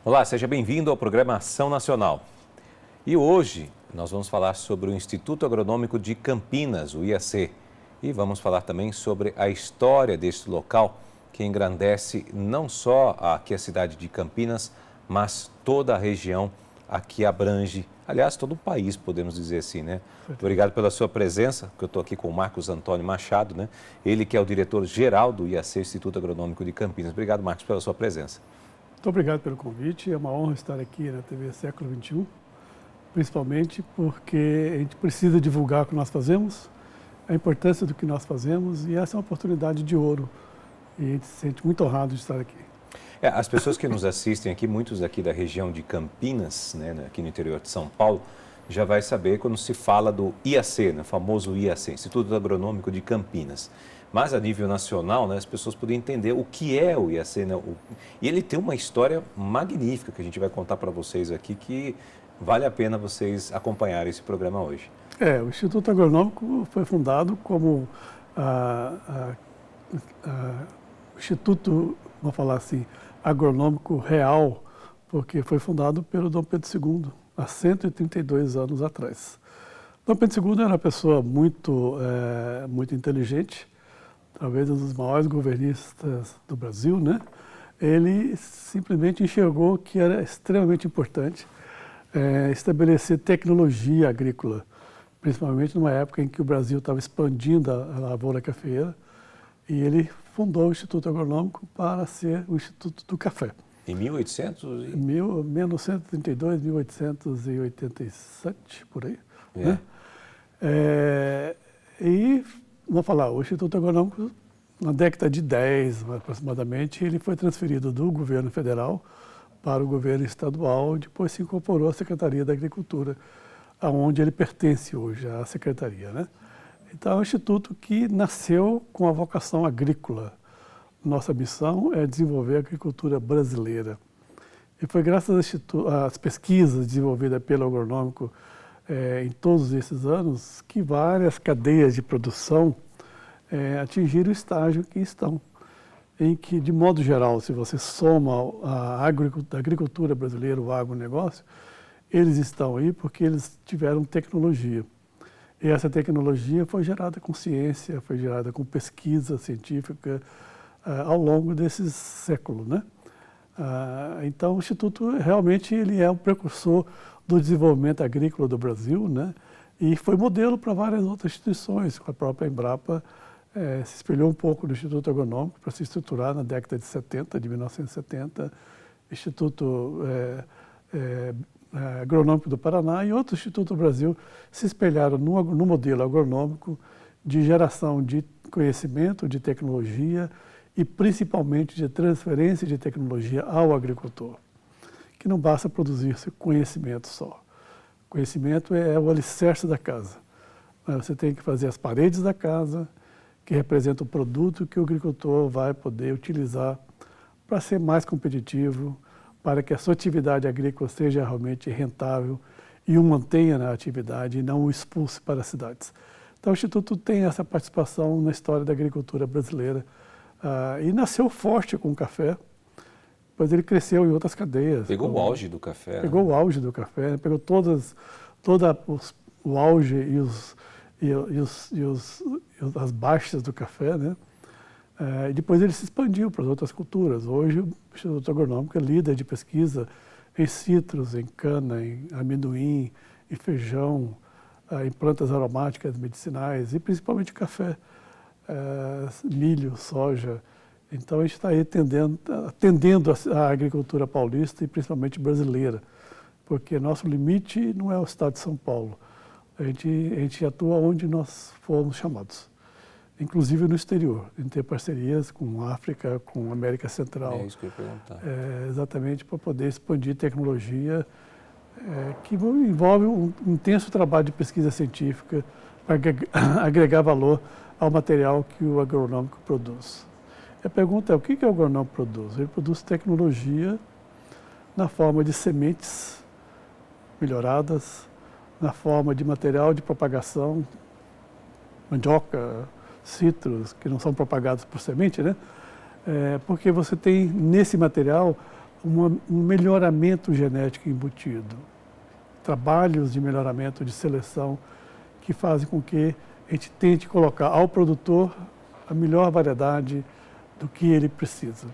Olá, seja bem-vindo ao programa Ação Nacional. E hoje nós vamos falar sobre o Instituto Agronômico de Campinas, o IAC. E vamos falar também sobre a história deste local que engrandece não só aqui a cidade de Campinas, mas toda a região aqui abrange, aliás, todo o país, podemos dizer assim, né? Obrigado pela sua presença, que eu estou aqui com o Marcos Antônio Machado, né? Ele que é o diretor-geral do IAC, Instituto Agronômico de Campinas. Obrigado, Marcos, pela sua presença. Muito obrigado pelo convite, é uma honra estar aqui na TV Século XXI, principalmente porque a gente precisa divulgar o que nós fazemos, a importância do que nós fazemos, e essa é uma oportunidade de ouro e a gente se sente muito honrado de estar aqui. As pessoas que nos assistem aqui, muitos aqui da região de Campinas, né, aqui no interior de São Paulo, já vai saber quando se fala do IAC, né, o famoso IAC, Instituto Agronômico de Campinas. Mas a nível nacional, né, as pessoas podem entender o que é o IAC, né? E ele tem uma história magnífica que a gente vai contar para vocês aqui, que vale a pena vocês acompanharem esse programa hoje. O Instituto Agronômico foi fundado como Instituto, vamos falar assim, agronômico real, porque foi fundado pelo Dom Pedro II, há 132 anos atrás. Dom Pedro II era uma pessoa muito inteligente, talvez um dos maiores governistas do Brasil, né? Ele simplesmente enxergou que era extremamente importante estabelecer tecnologia agrícola, principalmente numa época em que o Brasil estava expandindo a lavoura cafeeira, e ele fundou o Instituto Agronômico para ser o Instituto do Café. Em 1800? 1932, 1887, por aí. Né? E, vamos falar, o Instituto Agronômico, na década de 10, aproximadamente, ele foi transferido do governo federal para o governo estadual, e depois se incorporou à Secretaria da Agricultura, aonde ele pertence hoje, à Secretaria, né? Então, é um instituto que nasceu com a vocação agrícola. Nossa missão é desenvolver a agricultura brasileira. E foi graças às pesquisas desenvolvidas pelo agronômico em todos esses anos que várias cadeias de produção atingiram o estágio que estão. Em que, de modo geral, se você soma a agricultura brasileira, o agronegócio, eles estão aí porque eles tiveram tecnologia. E essa tecnologia foi gerada com ciência, foi gerada com pesquisa científica ao longo desses séculos, né? Então, o Instituto realmente ele é o precursor do desenvolvimento agrícola do Brasil, né? E foi modelo para várias outras instituições. A própria Embrapa se espelhou um pouco do Instituto Agronômico para se estruturar na década de 70, de 1970, Instituto Agronômico do Paraná e outros institutos do Brasil se espelharam no modelo agronômico de geração de conhecimento, de tecnologia e principalmente de transferência de tecnologia ao agricultor, que não basta produzir conhecimento só. Conhecimento é o alicerce da casa. Você tem que fazer as paredes da casa, que representam o produto que o agricultor vai poder utilizar para ser mais competitivo, para que a sua atividade agrícola seja realmente rentável e o mantenha na atividade e não o expulse para as cidades. Então, o Instituto tem essa participação na história da agricultura brasileira e nasceu forte com o café, depois ele cresceu em outras cadeias. Pegou o auge do café. Pegou o auge do café, pegou todo o auge as baixas do café, né? E depois ele se expandiu para as outras culturas. Hoje o Instituto Agronômico é líder de pesquisa em citros, em cana, em amendoim, em feijão, em plantas aromáticas medicinais e principalmente café, milho, soja. Então a gente está aí atendendo a agricultura paulista e principalmente brasileira, porque nosso limite não é o estado de São Paulo. A gente atua onde nós fomos chamados. Inclusive no exterior, em ter parcerias com a África, com a América Central. É isso que eu ia perguntar. Exatamente para poder expandir tecnologia que envolve um intenso trabalho de pesquisa científica para agregar valor ao material que o agronômico produz. A pergunta é, o que o agronômico produz? Ele produz tecnologia na forma de sementes melhoradas, na forma de material de propagação, mandioca, citros, que não são propagados por semente, né? Porque você tem nesse material um melhoramento genético embutido, trabalhos de melhoramento, de seleção, que fazem com que a gente tente colocar ao produtor a melhor variedade do que ele precisa.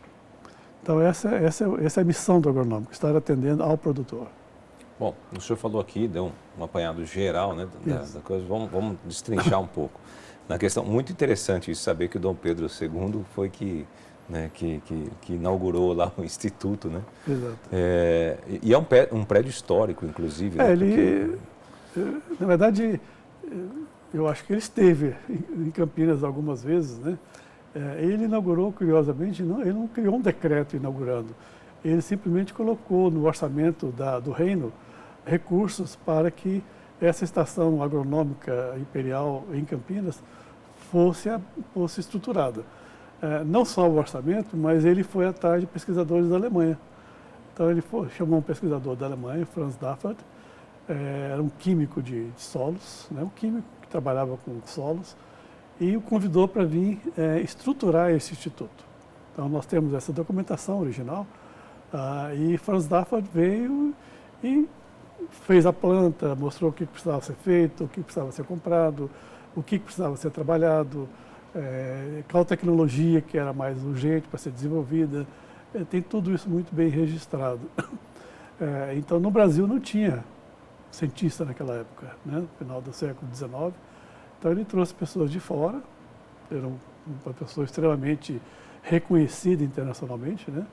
Então, essa é a missão do agronômico, estar atendendo ao produtor. Bom, o senhor falou aqui, deu um apanhado geral, né, da coisa. Vamos destrinchar um pouco. Na questão, muito interessante isso, saber que o Dom Pedro II foi que inaugurou lá o Instituto, né? Exato. E é um prédio histórico, inclusive. Né? Na verdade, eu acho que ele esteve em Campinas algumas vezes, né? Ele inaugurou, curiosamente, ele não criou um decreto inaugurando. Ele simplesmente colocou no orçamento do reino recursos para que essa estação agronômica imperial em Campinas fosse estruturada. Não só o orçamento, mas ele foi atrás de pesquisadores da Alemanha. Então ele chamou um pesquisador da Alemanha, Franz Daffert, era um químico de solos, né, um químico que trabalhava com solos, e o convidou para vir estruturar esse instituto. Então nós temos essa documentação original, e Franz Daffert veio e fez a planta, mostrou o que precisava ser feito, o que precisava ser comprado, o que precisava ser trabalhado, qual tecnologia que era mais urgente para ser desenvolvida. Tem tudo isso muito bem registrado. Então, no Brasil não tinha cientista naquela época, né, no final do século XIX. Então, ele trouxe pessoas de fora, era uma pessoa extremamente reconhecida internacionalmente, né,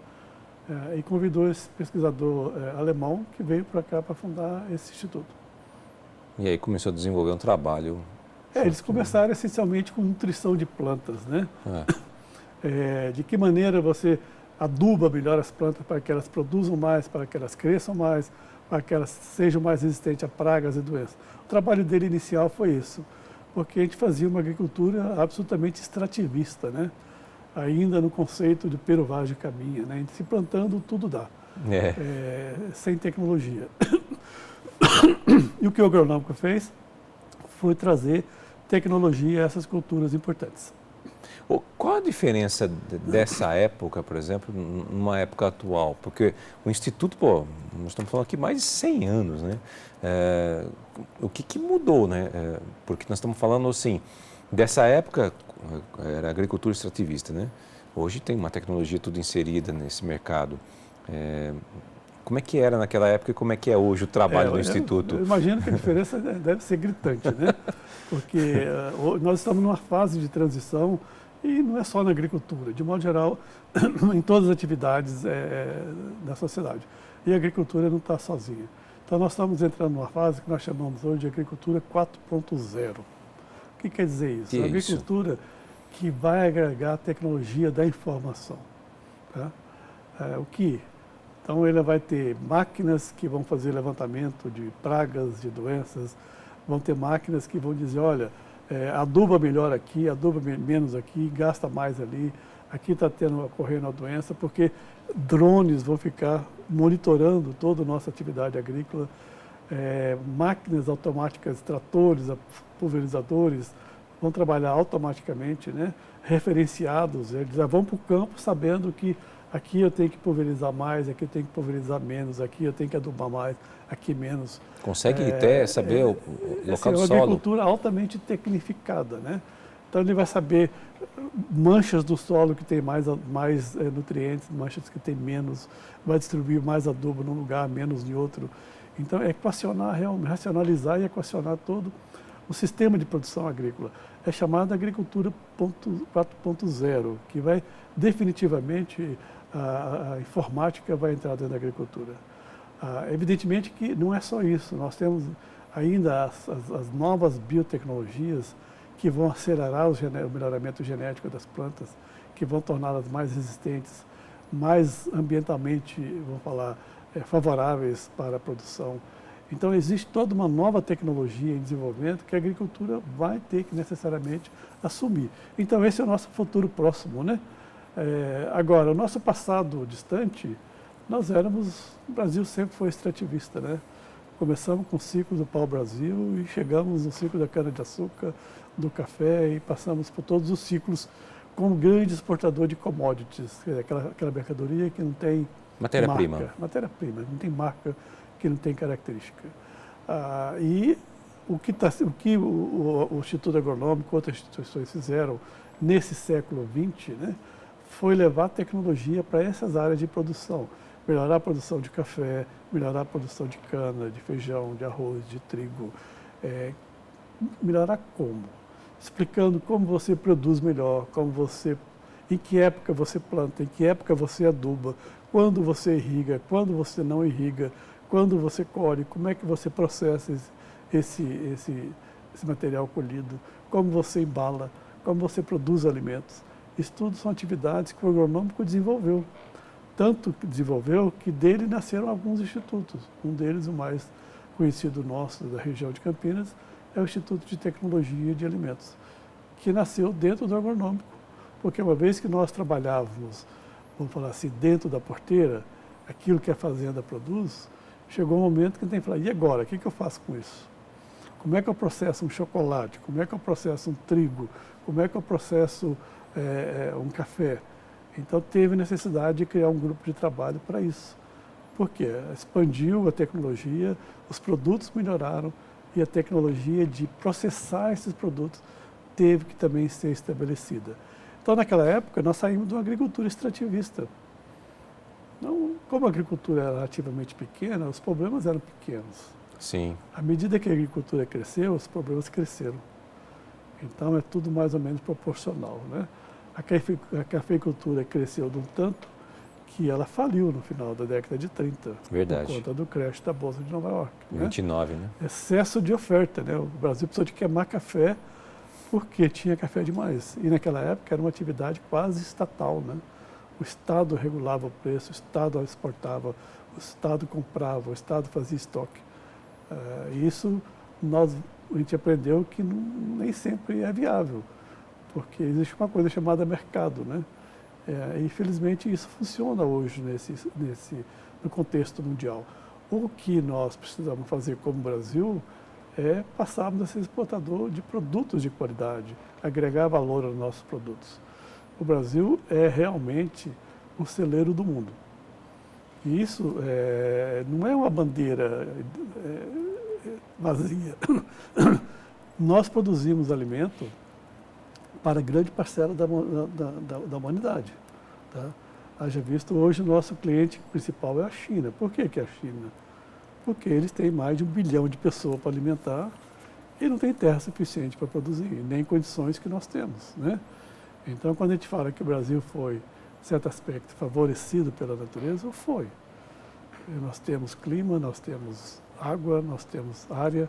e convidou esse pesquisador alemão que veio para cá para fundar esse instituto. E aí começou a desenvolver um trabalho. Eles começaram essencialmente com nutrição de plantas, né? De que maneira você aduba melhor as plantas para que elas produzam mais, para que elas cresçam mais, para que elas sejam mais resistentes a pragas e doenças. O trabalho dele inicial foi isso, porque a gente fazia uma agricultura absolutamente extrativista, né? Ainda no conceito de peruvagem caminha, né? Se plantando, tudo dá, sem tecnologia. E o que o agronômico fez foi trazer tecnologia a essas culturas importantes. Qual a diferença dessa época, por exemplo, numa época atual? Porque o Instituto, nós estamos falando aqui mais de 100 anos, né? O que mudou, né? Porque nós estamos falando, assim, dessa época era agricultura extrativista, né? Hoje tem uma tecnologia tudo inserida nesse mercado. Como é que era naquela época e como é que é hoje o trabalho do Instituto? Eu imagino que a diferença deve ser gritante, né? Porque nós estamos numa fase de transição e não é só na agricultura, de modo geral, em todas as atividades da sociedade. E a agricultura não está sozinha. Então nós estamos entrando numa fase que nós chamamos hoje de agricultura 4.0. O que quer dizer isso? A agricultura que vai agregar a tecnologia da informação. Tá? Então ele vai ter máquinas que vão fazer levantamento de pragas, de doenças, vão ter máquinas que vão dizer, olha, aduba melhor aqui, aduba menos aqui, gasta mais ali, aqui está ocorrendo a doença, porque drones vão ficar monitorando toda a nossa atividade agrícola, máquinas automáticas, tratores, pulverizadores, vão trabalhar automaticamente, né, referenciados, eles já vão para o campo sabendo que aqui eu tenho que pulverizar mais, aqui eu tenho que pulverizar menos, aqui eu tenho que adubar mais, aqui menos. Consegue até saber o local do solo? É uma agricultura altamente tecnificada, né? Então ele vai saber manchas do solo que tem mais nutrientes, manchas que tem menos, vai distribuir mais adubo num lugar, menos em outro. Então é equacionar, racionalizar e equacionar todo o sistema de produção agrícola. É chamada agricultura 4.0, que vai definitivamente, a informática vai entrar dentro da agricultura. Evidentemente que não é só isso, nós temos ainda as novas biotecnologias que vão acelerar o melhoramento genético das plantas, que vão torná-las mais resistentes, mais ambientalmente, vamos falar, favoráveis para a produção. Então existe toda uma nova tecnologia em desenvolvimento que a agricultura vai ter que necessariamente assumir. Então esse é o nosso futuro próximo, né? Agora, o nosso passado distante, o Brasil sempre foi extrativista, né? Começamos com o ciclo do pau-brasil e chegamos no ciclo da cana-de-açúcar, do café e passamos por todos os ciclos como grande exportador de commodities, aquela mercadoria que não tem Matéria-prima. Matéria-prima, não tem marca que não tem característica. E o que o Instituto Agronômico e outras instituições fizeram nesse século XX, né, foi levar tecnologia para essas áreas de produção. Melhorar a produção de café, melhorar a produção de cana, de feijão, de arroz, de trigo. Melhorar como? Explicando como você produz melhor, em que época você planta, em que época você aduba, quando você irriga, quando você não irriga, quando você colhe, como é que você processa esse material colhido, como você embala, como você produz alimentos. Isso tudo são atividades que o agronômico desenvolveu. Tanto que desenvolveu que dele nasceram alguns institutos. Um deles, o mais conhecido nosso da região de Campinas, é o Instituto de Tecnologia de Alimentos, que nasceu dentro do agronômico. Porque uma vez que nós trabalhávamos, vamos falar assim, dentro da porteira, aquilo que a fazenda produz, chegou um momento que a gente tem que falar, e agora, o que eu faço com isso? Como é que eu processo um chocolate? Como é que eu processo um trigo? Como é que eu processo um café? Então teve necessidade de criar um grupo de trabalho para isso. Por quê? Expandiu a tecnologia, os produtos melhoraram e a tecnologia de processar esses produtos teve que também ser estabelecida. Então naquela época nós saímos de uma agricultura extrativista. Não, como a agricultura era relativamente pequena, os problemas eram pequenos. Sim. À medida que a agricultura cresceu, os problemas cresceram. Então é tudo mais ou menos proporcional, né? A cafeicultura cresceu de um tanto que ela faliu no final da década de 30. Verdade. Por conta do crash da Bolsa de Nova York. 29, né? Excesso de oferta, né? O Brasil precisou de queimar café porque tinha café demais. E naquela época era uma atividade quase estatal, né? O Estado regulava o preço, o Estado exportava, o Estado comprava, o Estado fazia estoque. Isso a gente aprendeu que nem sempre é viável, porque existe uma coisa chamada mercado, né? Infelizmente isso funciona hoje no contexto mundial. O que nós precisamos fazer como Brasil é passarmos a ser exportador de produtos de qualidade, agregar valor aos nossos produtos. O Brasil é realmente o celeiro do mundo. E isso não é uma bandeira vazia. Nós produzimos alimento para grande parcela da humanidade. Tá? Haja visto, hoje o nosso cliente principal é a China. Por que é a China? Porque eles têm mais de 1 bilhão de pessoas para alimentar e não tem terra suficiente para produzir, nem condições que nós temos, né? Então, quando a gente fala que o Brasil foi, em certo aspecto, favorecido pela natureza, foi. Nós temos clima, nós temos água, nós temos área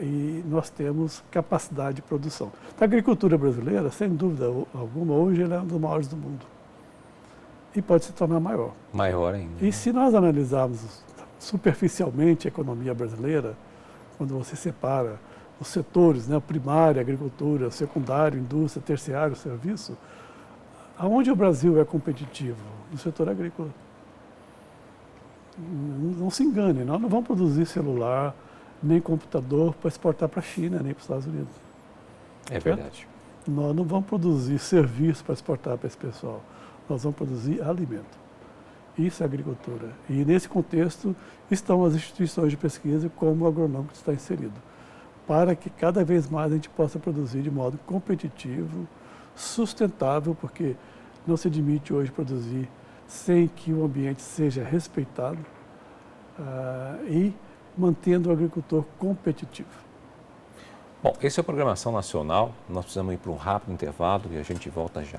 e nós temos capacidade de produção. A agricultura brasileira, sem dúvida alguma, hoje ela é uma das maiores do mundo. E pode se tornar maior. Maior ainda. E se nós analisarmos superficialmente a economia brasileira, quando você separa os setores, né, primária, agricultura, secundário, indústria, terciário, serviço, aonde o Brasil é competitivo? No setor agrícola. Não se engane, nós não vamos produzir celular, nem computador para exportar para a China, nem para os Estados Unidos. É verdade. Nós não vamos produzir serviço para exportar para esse pessoal, nós vamos produzir alimento. Isso é agricultura. E nesse contexto estão as instituições de pesquisa como o agronômico está inserido, para que cada vez mais a gente possa produzir de modo competitivo, sustentável, porque não se admite hoje produzir sem que o ambiente seja respeitado e mantendo o agricultor competitivo. Bom, esse é o Programação Nacional. Nós precisamos ir para um rápido intervalo e a gente volta já.